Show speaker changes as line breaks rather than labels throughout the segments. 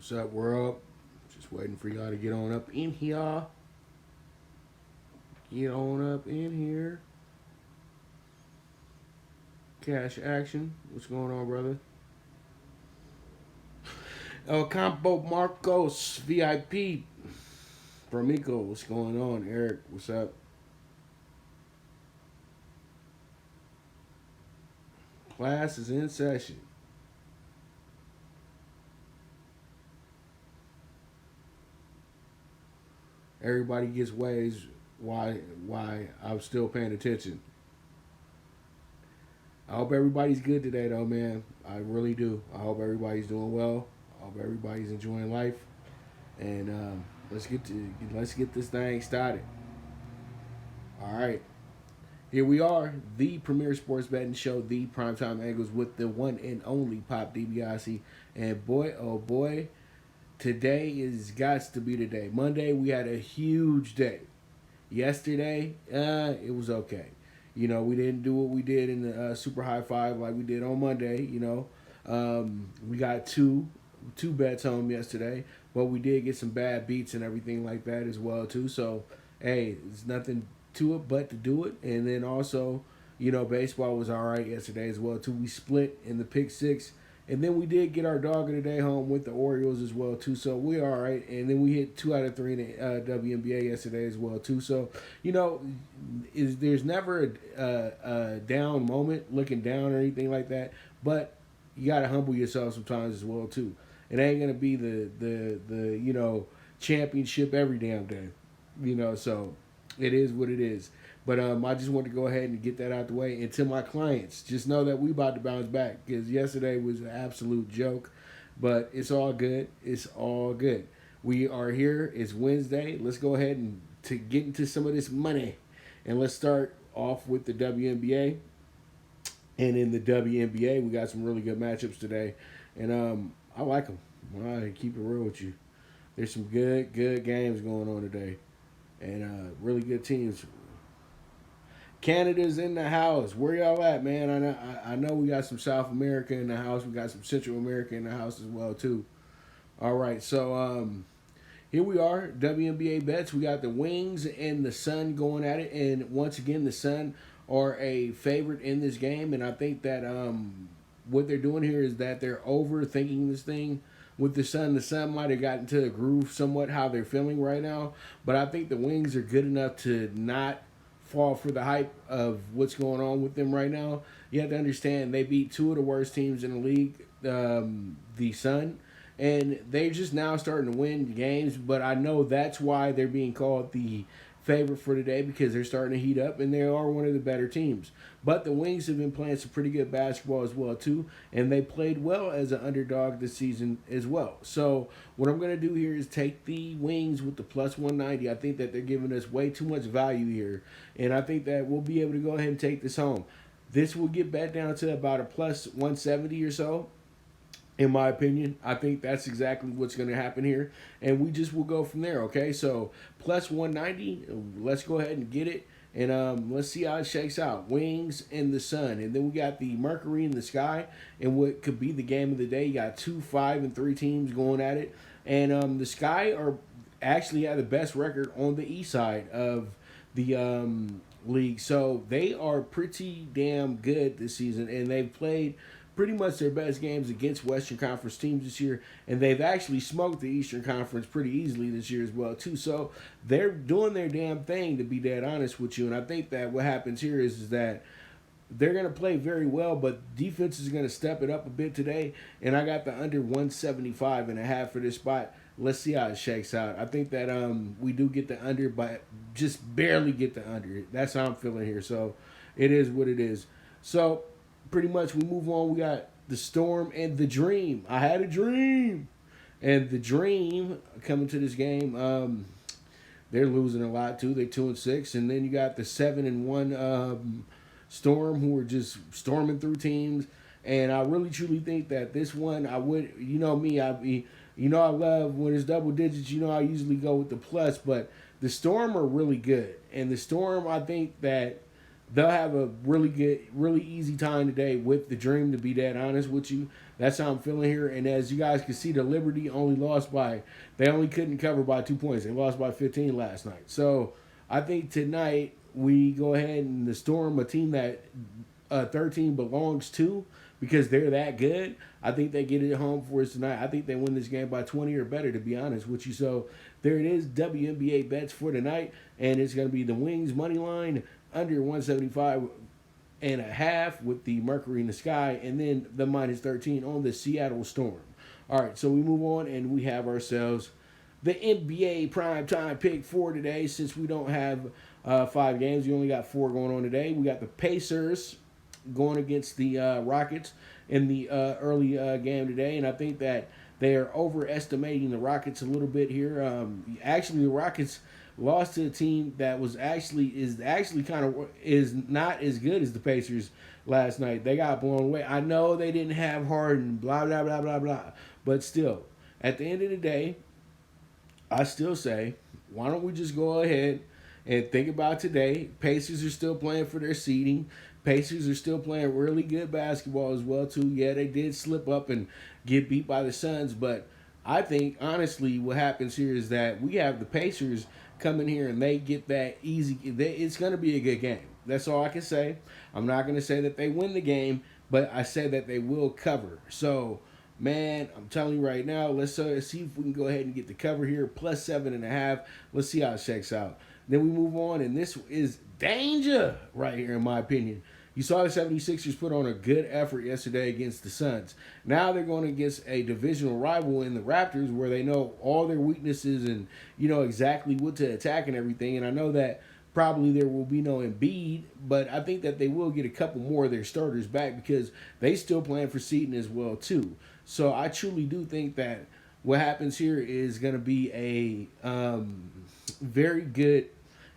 What's up, world? Just waiting for y'all to get on up in here. Get on up in here. Cash action. What's going on, brother? El Campo Marcos VIP. Bromico, what's going on? Eric, what's up? Class is in session. Everybody gets ways why I'm still paying attention. I hope everybody's good today, though, man. I really do. I hope everybody's doing well. I hope everybody's enjoying life, and let's get this thing started. All right, here we are, the premier sports betting show, the Primetime Angles, with the one and only Pop DiBiase. And boy, oh boy, today is got to be the day. Monday we had a huge day. Yesterday, it was okay. You know, we didn't do what we did in the Super High Five like we did on Monday. You know, we got two bets home yesterday, but we did get some bad beats and everything like that as well too. So, hey, there's nothing to it but to do it. And then also, you know, baseball was all right yesterday as well too. We split in the pick six. And then we did get our dog of the day home with the Orioles as well too, so we're all right. And then we hit 2 out of 3 in the WNBA yesterday as well too. So you know, there's never a down moment, looking down or anything like that. But you gotta humble yourself sometimes as well too. It ain't gonna be the you know, championship every damn day, you know. So it is what it is. But I just want to go ahead and get that out the way. And to my clients, just know that we about to bounce back, because yesterday was an absolute joke. But it's all good. It's all good. We are here. It's Wednesday. Let's go ahead and to get into some of this money. And let's start off with the WNBA. And in the WNBA, we got some really good matchups today. And I like them. I keep it real with you. There's some good games going on today. And really good teams. Canada's in the house. Where y'all at, man? I know we got some South America in the house. We got some Central America in the house as well too. All right, so here we are, WNBA bets. We got the Wings and the Sun going at it, and once again, the Sun are a favorite in this game. And I think that what they're doing here is that they're overthinking this thing. With the Sun might have gotten to the groove somewhat how they're feeling right now, but I think the Wings are good enough to not fall for the hype of what's going on with them right now. You have to understand they beat two of the worst teams in the league, the Sun, and they're just now starting to win games. But I know that's why they're being called the favorite for today, because they're starting to heat up and they are one of the better teams. But the Wings have been playing some pretty good basketball as well too, and they played well as an underdog this season as well. So what I'm going to do here is take the Wings with the plus 190. I think that they're giving us way too much value here, and I think that we'll be able to go ahead and take this home. This will get bet down to about a plus 170 or so. In my opinion, I think that's exactly what's going to happen here, and we just will go from there. Okay, so plus 190, let's go ahead and get it, and let's see how it shakes out. Wings and the Sun, and then we got the Mercury in the sky, and what could be the game of the day. You got 2, 5, and 3 teams going at it, and the Sky are actually have the best record on the east side of the league, so they are pretty damn good this season, and they've played pretty much their best games against Western Conference teams this year, and they've actually smoked the Eastern Conference pretty easily this year as well too. So they're doing their damn thing, to be dead honest with you. And I think that what happens here is that they're going to play very well, but defense is going to step it up a bit today. And I got the under 175.5 for this spot. Let's see how it shakes out. I think that we do get the under, but just barely get the under. That's how I'm feeling here. So it is what it is. So pretty much we move on. We got the Storm and the Dream. I had a dream. And the Dream coming to this game, they're losing a lot too. They're 2-6. And then you got the 7-1 Storm, who are just storming through teams. And I really truly think that this one, I would, you know me, I love when it's double digits. You know, I usually go with the plus, but the Storm are really good. And the Storm, I think that they'll have a really easy time today with the Dream, to be that honest with you. That's how I'm feeling here. And as you guys can see, the Liberty they only couldn't cover by 2 points. They lost by 15 last night. So I think tonight we go ahead and the Storm, a team that 13 belongs to, because they're that good. I think they get it home for us tonight. I think they win this game by 20 or better, to be honest with you. So there it is, WNBA bets for tonight. And it's going to be the Wings money line under 175.5 with the Mercury in the sky, and then the minus 13 on the Seattle Storm. All right, so we move on, and we have ourselves the NBA PrimeTime Pick 4 today. Since we don't have 5 games, we only got 4 going on today. We got the Pacers going against the Rockets in the early game today, and I think that they are overestimating the Rockets a little bit here. Actually, the Rockets lost to a team that is not as good as the Pacers last night. They got blown away. I know they didn't have Harden, blah blah blah blah blah, but still, at the end of the day, I still say, why don't we just go ahead and think about today? Pacers are still playing for their seeding. Pacers are still playing really good basketball as well too. Yeah, they did slip up and get beat by the Suns, but I think honestly what happens here is that we have the Pacers come in here and they get that easy. It's going to be a good game. That's all I can say. I'm not going to say that they win the game, but I say that they will cover. So, man, I'm telling you right now, let's see if we can go ahead and get the cover here, plus 7.5. Let's see how it shakes out. Then we move on, and this is danger right here, in my opinion. You saw the 76ers put on a good effort yesterday against the Suns. Now they're going against a divisional rival in the Raptors, where they know all their weaknesses and you know exactly what to attack and everything. And I know that probably there will be no Embiid, but I think that they will get a couple more of their starters back because they still playing for seeding as well too. So I truly do think that what happens here is going to be a very good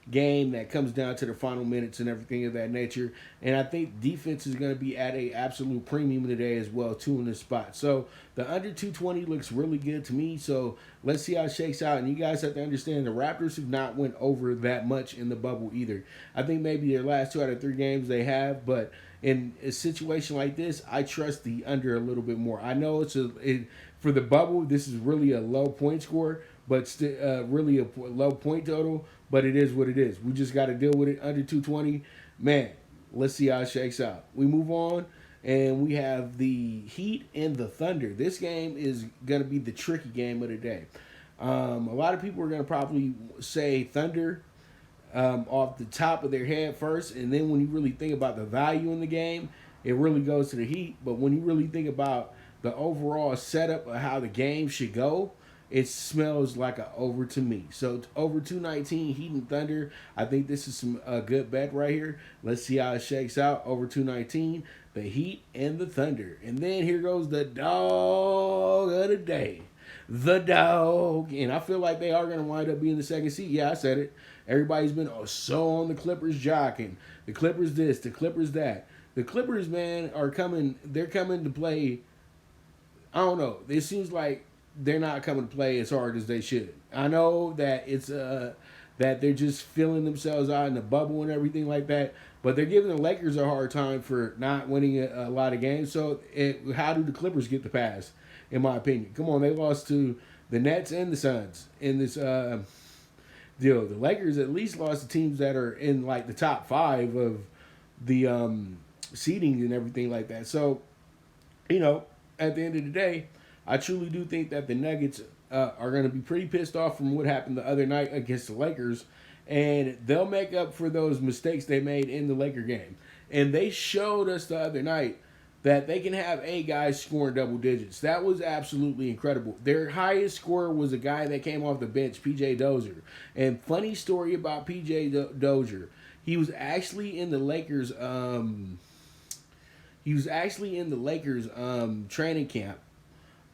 game that comes down to the final minutes and everything of that nature. And I think defense is going to be at a absolute premium today as well too in this spot. So the under 220 looks really good to me. So let's see how it shakes out. And you guys have to understand the Raptors have not went over that much in the bubble either. I think maybe their last 2 out of 3 games they have, but in a situation like this, I trust the under a little bit more. I know for the bubble, this is really a low point score, but still really a low point total. But it is what it is. We just got to deal with it under 220. Man, let's see how it shakes out. We move on, and we have the Heat and the Thunder. This game is going to be the tricky game of the day. A lot of people are going to probably say Thunder off the top of their head first, and then when you really think about the value in the game, it really goes to the Heat. But when you really think about the overall setup of how the game should go, it smells like a over to me. So over 219, Heat and Thunder. I think this is a good bet right here. Let's see how it shakes out. Over 219, the Heat and the Thunder. And then here goes the dog of the day. The dog. And I feel like they are going to wind up being the second seed. Yeah, I said it. Everybody's been so on the Clippers jocking. The Clippers this, the Clippers that. The Clippers, man, are coming. They're coming to play. I don't know. It seems like they're not coming to play as hard as they should. I know that it's that they're just feeling themselves out in the bubble and everything like that, but they're giving the Lakers a hard time for not winning a lot of games. So how do the Clippers get the pass, in my opinion? Come on, they lost to the Nets and the Suns in this deal. The Lakers at least lost to teams that are in like the top 5 of the seeding and everything like that. So, you know, at the end of the day, I truly do think that the Nuggets are going to be pretty pissed off from what happened the other night against the Lakers, and they'll make up for those mistakes they made in the Laker game. And they showed us the other night that they can have 8 guys scoring double digits. That was absolutely incredible. Their highest scorer was a guy that came off the bench, P.J. Dozier. And funny story about P.J. Dozier, he was actually in the Lakers. Training camp.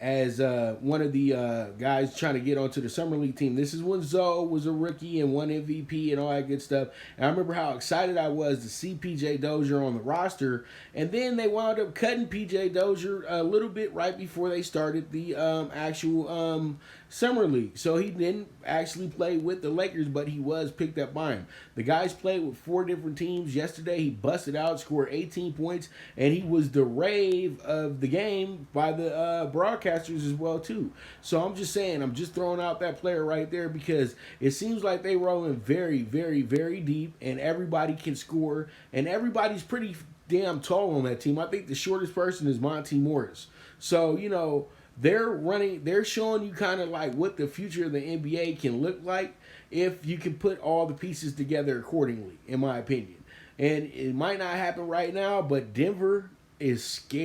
as one of the guys trying to get onto the Summer League team. This is when Zoe was a rookie and won MVP and all that good stuff. And I remember how excited I was to see PJ Dozier on the roster. And then they wound up cutting PJ Dozier a little bit right before they started the actual Summer League. So he didn't actually play with the Lakers, but he was picked up by him. The guys played with 4 different teams. Yesterday he busted out, scored 18 points, and he was the rave of the game by the broadcasters as well too. So I'm just saying, I'm just throwing out that player right there because it seems like they rolling very, very, very deep, and everybody can score, and everybody's pretty damn tall on that team. I think the shortest person is Monty Morris. So, you know, they're showing you kind of like what the future of the NBA can look like if you can put all the pieces together accordingly, in my opinion. And it might not happen right now, but Denver is scary.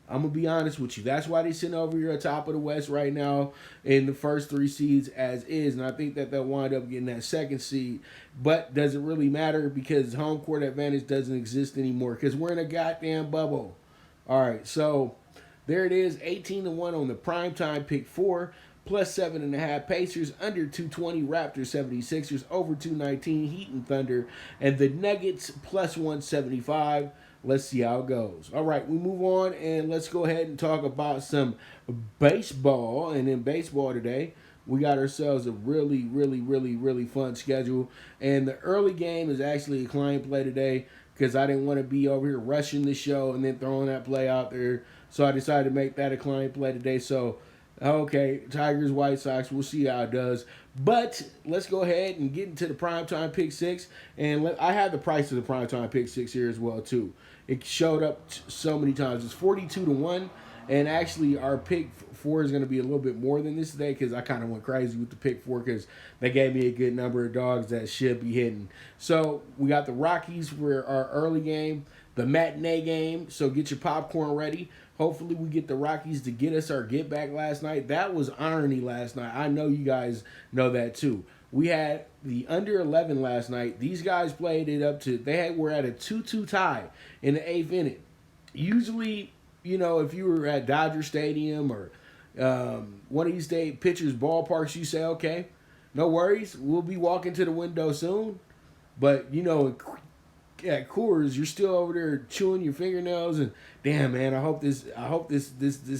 I'm going to be honest with you. That's why they're sitting over here at top of the West right now in the first 3 seeds as is. And I think that they'll wind up getting that 2nd seed. But does it really matter because home court advantage doesn't exist anymore because we're in a goddamn bubble. All right, so there it is, 18-1 on the PrimeTime PK4, plus 7.5 Pacers, under 220 Raptors 76ers, over 219 Heat and Thunder, and the Nuggets plus 175. Let's see how it goes. All right, we move on, and let's go ahead and talk about some baseball. And in baseball today, we got ourselves a really, really, really, really fun schedule. And the early game is actually a client play today, because I didn't want to be over here rushing the show and then throwing that play out there. So I decided to make that a client play today. So, okay, Tigers, White Sox, we'll see how it does. But let's go ahead and get into the PrimeTime PK6. And I have the price of the PrimeTime PK6 here as well, too. It showed up so many times. It's 42-1. And actually, our pick 4 is going to be a little bit more than this today because I kind of went crazy with the pick 4 because they gave me a good number of dogs that should be hitting. So we got the Rockies for our early game, the matinee game. So get your popcorn ready. Hopefully we get the Rockies to get us our get back last night. That was irony last night. I know you guys know that too. We had the under 11 last night. These guys played it up to, were at a 2-2 tie in the 8th inning. Usually, you know, if you were at Dodger Stadium or one of these pitchers' ballparks, you say, okay, no worries, we'll be walking to the window soon. But, you know, at Coors, you're still over there chewing your fingernails and, damn, man, I hope this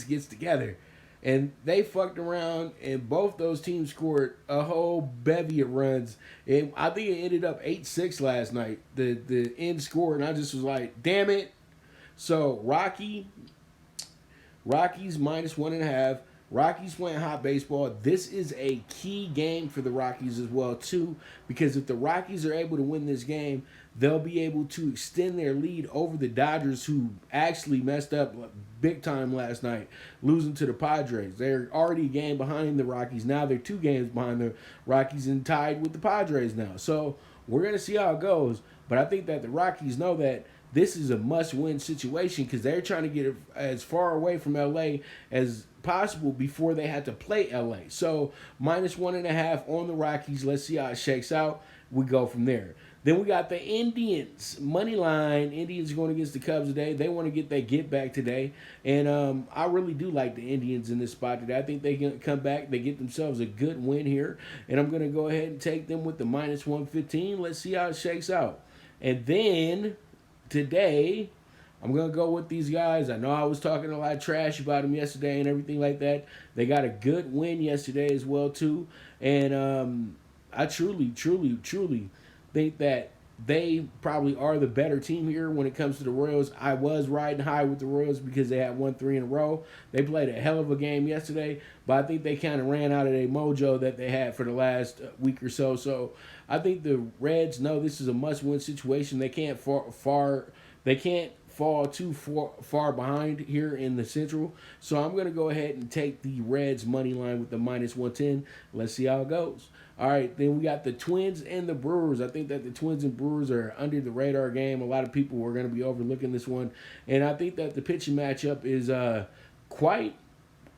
gets together. And they fucked around, and both those teams scored a whole bevy of runs. And I think it ended up 8-6 last night, the end score, and I just was like, damn it. So, Rockies minus 1.5. Rockies playing hot baseball. This is a key game for the Rockies as well, too, because if the Rockies are able to win this game, they'll be able to extend their lead over the Dodgers, who actually messed up big time last night, losing to the Padres. They're already a game behind the Rockies. Now they're 2 games behind the Rockies and tied with the Padres now. So we're going to see how it goes. But I think that the Rockies know that this is a must-win situation because they're trying to get as far away from L.A. as possible before they had to play L.A. So minus 1.5 on the Rockies. Let's see how it shakes out. We go from there. Then we got the Indians. Money line. Indians are going against the Cubs today. They want to get their get back today. And I really do like the Indians in this spot today. I think they can come back. They get themselves a good win here. And I'm going to go ahead and take them with the minus 115. Let's see how it shakes out. And then today, I'm going to go with these guys. I know I was talking a lot of trash about them yesterday and everything like that. They got a good win yesterday as well, too. And I truly think that they probably are the better team here when it comes to the Royals. I was riding high with the Royals because they had won 3 in a row. They played a hell of a game yesterday, but I think they kind of ran out of their mojo that they had for the last week or so. So I think the Reds know this is a must-win situation. They can't fall too far behind here in the Central. So I'm going to go ahead and take the Reds money line with the minus 110. Let's see how it goes. All right, then we got the Twins and the Brewers. I think that the Twins and Brewers are under the radar game. A lot of people are going to be overlooking this one. And I think that the pitching matchup is quite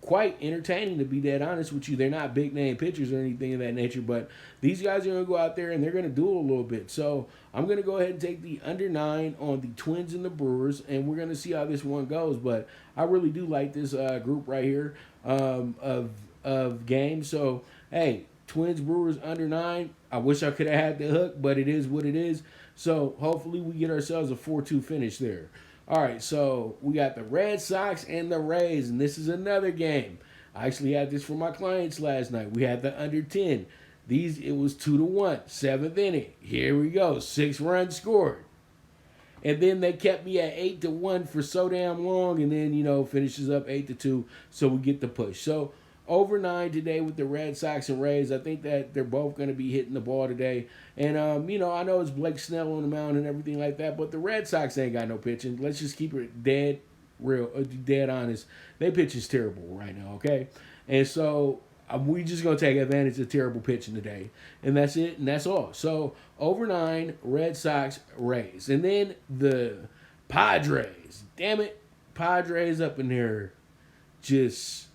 quite entertaining, to be dead honest with you. They're not big name pitchers or anything of that nature, but these guys are going to go out there and they're going to duel a little bit. So I'm going to go ahead and take the under 9 on the Twins and the Brewers, and we're going to see how this one goes. But I really do like this group right here of games. So, hey, Twins, Brewers, under 9. I wish I could have had the hook, but it is what it is. So hopefully we get ourselves a 4-2 finish there. All right, so we got the Red Sox and the Rays, and this is another game. I actually had this for my clients last night. We had the under 10. It was 2-1, 7th inning. Here we go, 6 runs scored. And then they kept me at 8-1 for so damn long, and then, finishes up 8-2, so we get the push. So over 9 today with the Red Sox and Rays. I think that they're both going to be hitting the ball today. And, I know it's Blake Snell on the mound and everything like that, but the Red Sox ain't got no pitching. Let's just keep it dead honest. Their pitch is terrible right now, okay? And so we just going to take advantage of terrible pitching today. And that's it, and that's all. So over 9, Red Sox, Rays. And then the Padres. Damn it, Padres up in there just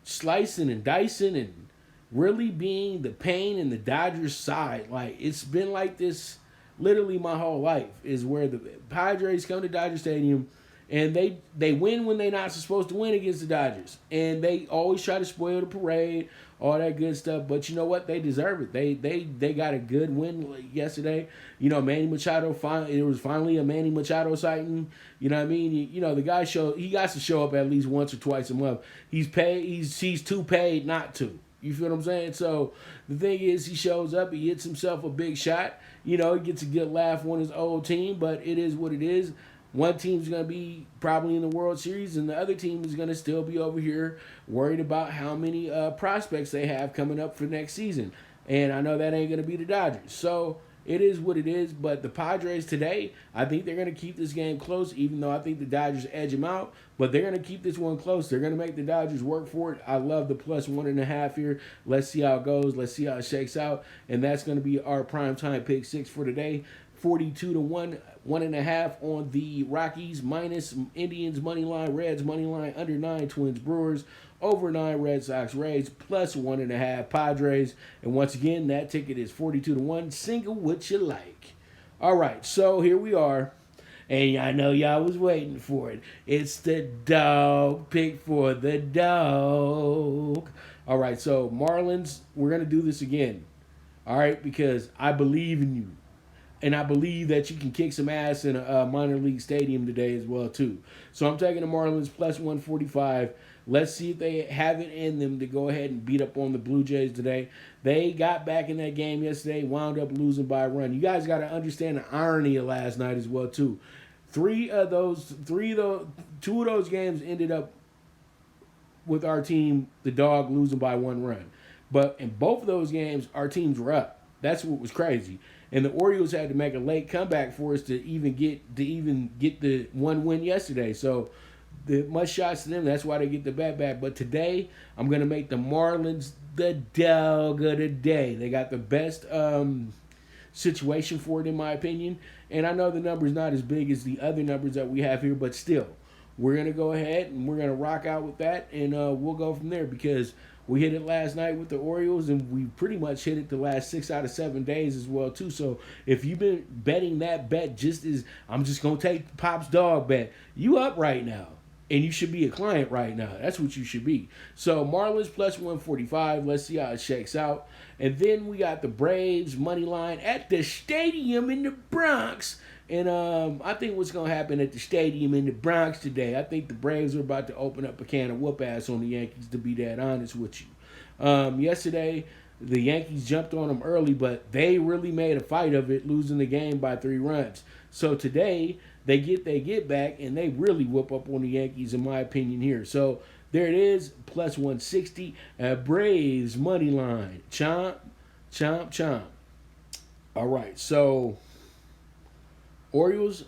slicing and dicing and really being the pain in the Dodgers side. Like, it's been like this literally my whole life, is where the Padres come to Dodger Stadium and they win when they're not supposed to win against the Dodgers. And they always try to spoil the parade, all that good stuff. But you know what? They deserve it. They got a good win yesterday. Manny Machado, it was finally a Manny Machado sighting. You know what I mean? The guy he got to show up at least once or twice a month. He's too paid not to. You feel what I'm saying? So the thing is, he shows up, he hits himself a big shot. He gets a good laugh on his old team, but it is what it is. One team's going to be probably in the World Series, and the other team is going to still be over here worried about how many prospects they have coming up for next season. And I know that ain't going to be the Dodgers. So it is what it is. But the Padres today, I think they're going to keep this game close, even though I think the Dodgers edge them out. But they're going to keep this one close. They're going to make the Dodgers work for it. I love the plus 1.5 here. Let's see how it goes. Let's see how it shakes out. And that's going to be our primetime pick 6 for today. 42-1, 1.5 on the Rockies, minus Indians money line, Reds money line, under 9 Twins Brewers, over 9 Red Sox Rays, plus 1.5 Padres. And once again, that ticket is 42-1. Single what you like. All right, so here we are. And I know y'all was waiting for it. It's the dog pick for the dog. All right, so Marlins, we're going to do this again. All right, because I believe in you. And I believe that you can kick some ass in a minor league stadium today as well, too. So I'm taking the Marlins plus 145. Let's see if they have it in them to go ahead and beat up on the Blue Jays today. They got back in that game yesterday, wound up losing by a run. You guys got to understand the irony of last night as well, too. Two of those games ended up with our team, the dog, losing by 1 run. But in both of those games, our teams were up. That's what was crazy. And the Orioles had to make a late comeback for us to even get the 1 win yesterday. So much shots to them. That's why they get the bat back. But today, I'm going to make the Marlins the dog of the day. They got the best situation for it, in my opinion. And I know the number's not as big as the other numbers that we have here, but still, we're going to go ahead and we're going to rock out with that, and we'll go from there, because we hit it last night with the Orioles, and we pretty much hit it the last 6 out of 7 days as well, too. So if you've been betting that bet just as I'm just going to take Pop's dog bet, you up right now. And you should be a client right now. That's what you should be. So Marlins plus 145. Let's see how it shakes out. And then we got the Braves money line at the stadium in the Bronx. And I think what's going to happen at the stadium in the Bronx today, I think the Braves are about to open up a can of whoop ass on the Yankees, to be that honest with you. Yesterday, the Yankees jumped on them early, but they really made a fight of it, losing the game by 3 runs. So today, they get back, and they really whoop up on the Yankees, in my opinion, here. So there it is, plus 160 at Braves money line. Chomp, chomp, chomp. All right, so Orioles,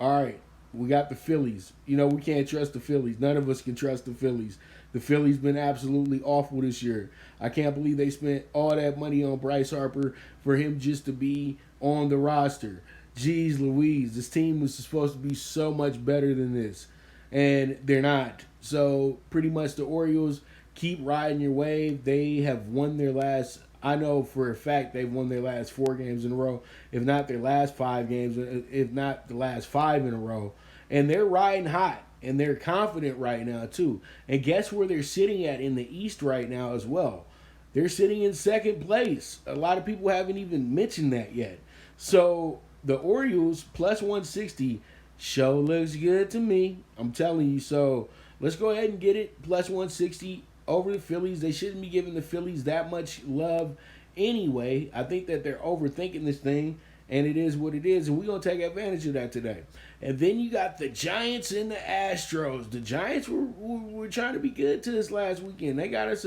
all right, we got the Phillies. We can't trust the Phillies. None of us can trust the Phillies. The Phillies been absolutely awful this year. I can't believe they spent all that money on Bryce Harper for him just to be on the roster. Jeez Louise, this team was supposed to be so much better than this. and they're not. So pretty much the Orioles keep riding your wave. They have won their last. I know for a fact they've won their last 4 games in a row, if not their last 5 games, if not the last 5 in a row. And they're riding hot, and they're confident right now too. And guess where they're sitting at in the East right now as well? They're sitting in second place. A lot of people haven't even mentioned that yet. So the Orioles plus 160 show looks good to me. I'm telling you. So let's go ahead and get it plus 160 over the Phillies. They shouldn't be giving the Phillies that much love anyway. I think that they're overthinking this thing, and it is what it is, and we're going to take advantage of that today. And then you got the Giants and the Astros. The Giants were trying to be good to us last weekend. They got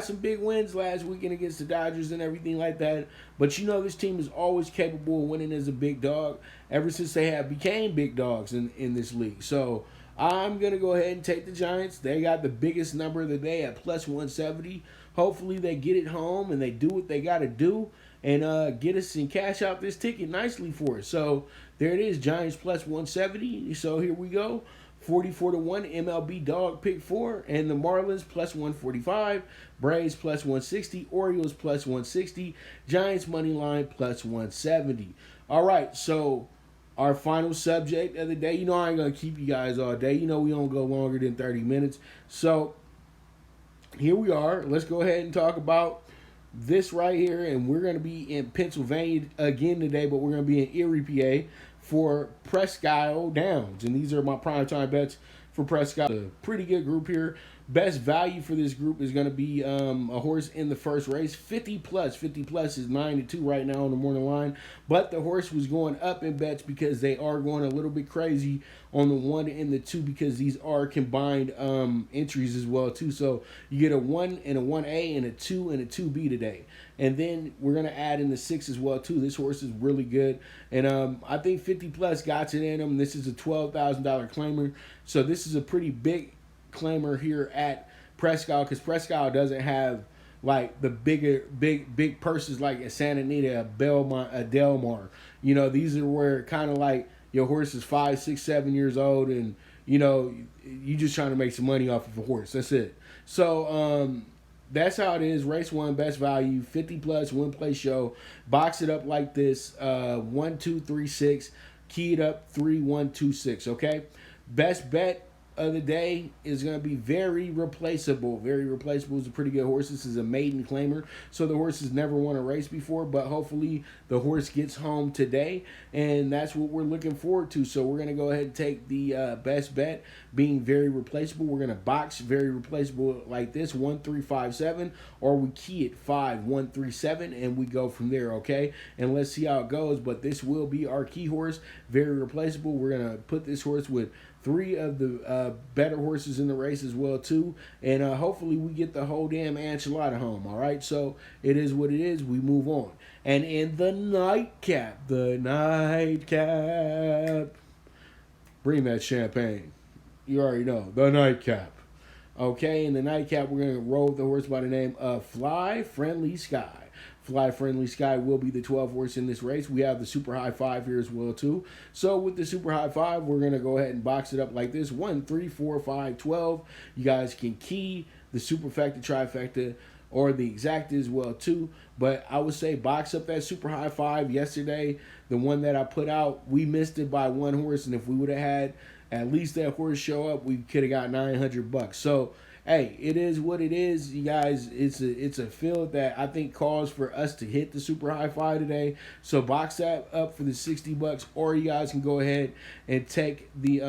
some big wins last weekend against the Dodgers and everything like that. But you know this team is always capable of winning as a big dog ever since they have became big dogs in this league. So I'm going to go ahead and take the Giants. They got the biggest number of the day at plus 170. Hopefully they get it home and they do what they got to do and get us and cash out this ticket nicely for us. So there it is, Giants plus 170. So here we go. 44-1 MLB Dog PK4 and the Marlins plus 145, Braves plus 160, Orioles plus 160, Giants money line plus 170. All right, so our final subject of the day. You know I ain't going to keep you guys all day. You know we don't go longer than 30 minutes. So here we are. Let's go ahead and talk about this right here. And we're going to be in Pennsylvania again today, but we're going to be in Erie, PA for Presque Isle Downs. And these are my primetime bets for Presque Isle. A pretty good group here. Best value for this group is going to be a horse in the first race, 50 plus. 50 plus is 9-2 right now on the morning line. But the horse was going up in bets because they are going a little bit crazy on the 1 and the 2 because these are combined entries as well too. So you get a 1 and a 1A and a 2 and a 2B today. And then we're going to add in the 6 as well too. This horse is really good. And I think 50 plus got it in him. This is a $12,000 claimer. So this is a pretty big claimer here at Presque Isle because Presque Isle doesn't have like the big purses like a Santa Anita, a Belmont, a Del Mar. You know, these are where kind of like your horse is 5, 6, 7 years old and you know you just trying to make some money off of a horse. That's it. So that's how it is. Race 1, best value, 50 plus, win play show. Box it up like this: 1, 2, 3, 6. Key it up 3, 1, 2, 6. Okay. Best bet of the day is going to be Very Replaceable. Very Replaceable is a pretty good horse. This is a maiden claimer, so the horse has never won a race before, but hopefully the horse gets home today, and that's what we're looking forward to. So we're going to go ahead and take the best bet being Very Replaceable. We're going to box Very Replaceable like this: 1, 3, 5, 7, or we key it 5, 1, 3, 7, and we go from there. Okay, and let's see how it goes. But this will be our key horse, Very Replaceable. We're going to put this horse with 3 of the better horses in the race as well too, and hopefully we get the whole damn enchilada home. All right, so it is what it is. We move on, and in the nightcap, bring that champagne. You already know the nightcap. Okay, in the nightcap, we're gonna roll the horse by the name of Fly Friendly Sky. Fly Friendly Sky will be the 12th horse in this race. We have the Super High 5 here as well too. So with the Super High 5, we're going to go ahead and box it up like this: 1, 3, 4, 5, 12. You guys can key the Superfecta, Trifecta, or the Exacta as well too. But I would say box up that Super High 5. Yesterday, the one that I put out, we missed it by 1 horse, and if we would have had at least that horse show up, we could have got $900. So hey, it is what it is, you guys. It's a field that I think calls for us to hit the Super High 5 today. So box that up for the $60, or you guys can go ahead and take the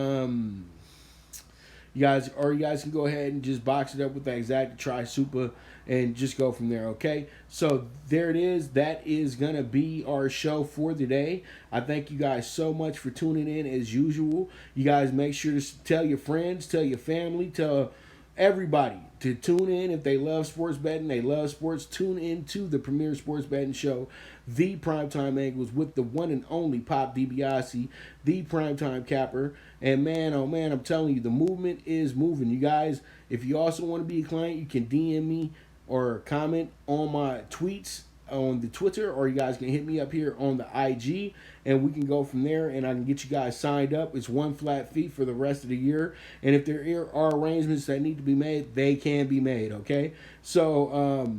you guys can go ahead and just box it up with the Exacta, Tri Super, and just go from there. Okay, so there it is. That is gonna be our show for today. I thank you guys so much for tuning in as usual. You guys make sure to tell your friends, tell your family, tell everybody to tune in. If they love sports betting, they love sports, tune in to the premier sports betting show, the Primetime Angles, with the one and only Pop DiBiase, the Primetime Capper. And man, oh man, I'm telling you, the movement is moving. You guys, if you also want to be a client, you can DM me or comment on my tweets on the Twitter, or you guys can hit me up here on the IG, and we can go from there, and I can get you guys signed up. It's one flat fee for the rest of the year, and if there are arrangements that need to be made, they can be made, okay? So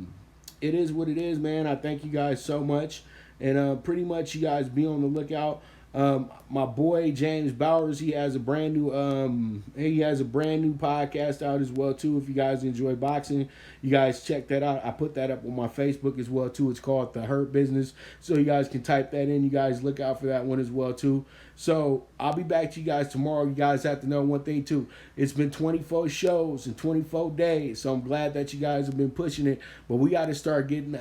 it is what it is, man. I thank you guys so much, and pretty much you guys be on the lookout. My boy James Bowers, he has a brand new podcast out as well too. If you guys enjoy boxing, you guys check that out. I put that up on my Facebook as well too. It's called The Hurt Business, so you guys can type that in. You guys look out for that one as well too. So I'll be back to you guys tomorrow. You guys have to know one thing too. It's been 24 shows in 24 days, so I'm glad that you guys have been pushing it. But we got to start getting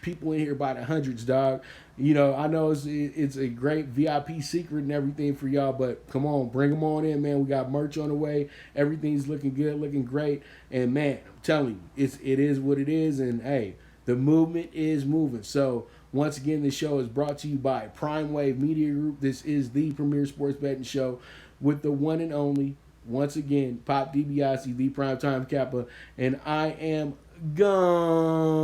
people in here by the hundreds, dog. You know, I know it's a great VIP secret and everything for y'all, but come on, bring them on in, man. We got merch on the way. Everything's looking good, looking great. And, man, I'm telling you, it is what it is. And, hey, the movement is moving. So, once again, this show is brought to you by Prime Wave Media Group. This is the premier sports betting show with the one and only, once again, Pop DiBiase, the Primetime Kappa. And I am gone.